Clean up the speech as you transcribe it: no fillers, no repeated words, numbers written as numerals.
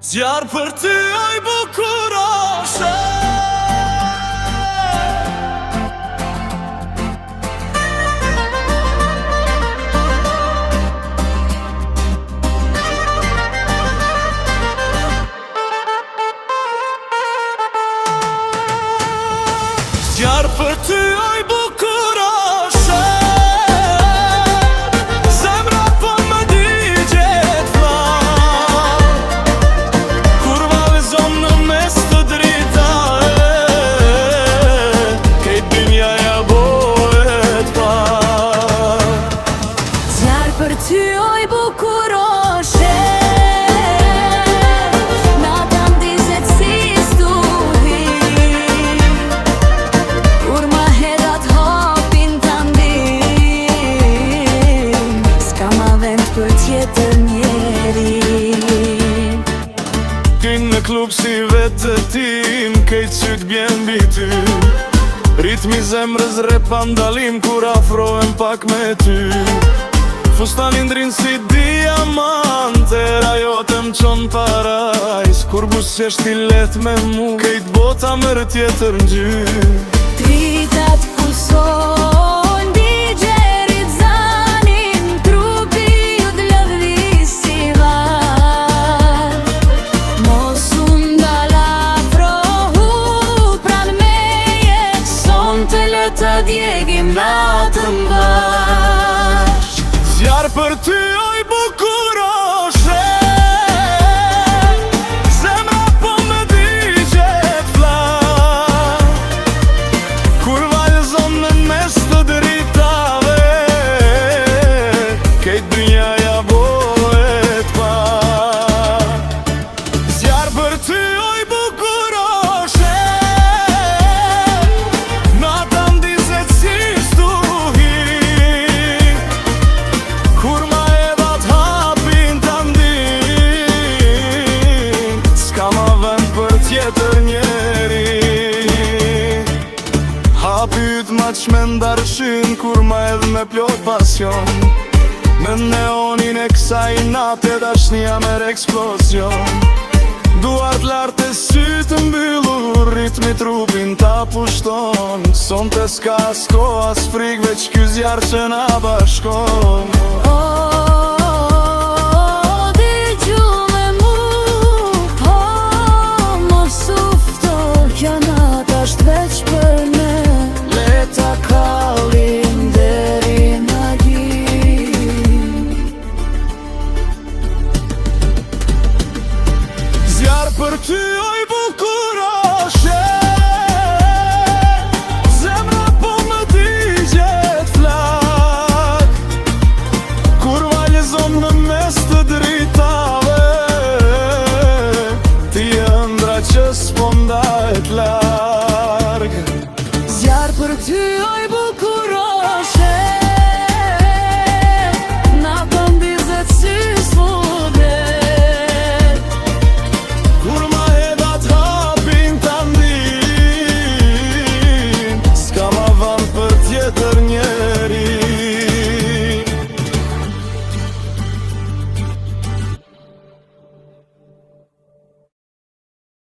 Zjarë për ty oj bukuroshe. Zjarë për ty oj bukuroshe. Zemra po më digjet flar, kur vallëzon në mes të dritave, kejt dynjaja bëhet par. Zjarë për ty oj bukuroshe. Për tjetër njeri Kynë në klub si vetë tim, kejt syt bjen mbi ty. Ritmi zemrës rep andalim kur afrohem pak me ty. Fustanin drin si diamant, era jote m'qon parajs. Kur busqesh ti let me mu, kejt bota mërë tjetër ngjyrë. Dritat pulsojnë të djegim natën bash. Zjarë për ty oj bukuroshe. Zemra po më digjet flar, kur vallëzon në mes të dritave, kejt dynjaja bëhet par. Zjarë për ty oj bukuroshe. Hapyt ma qmendarshin kur ma edh me plot pasion. Me neonin e kësaj nate dashnia mer eksplosion. Duart lartë e sytë mbyllur, ritmi trupin ta pushton. Sonte s'ka s'ko as frik veç ky zjarë që na bashkon. Zjarë për ty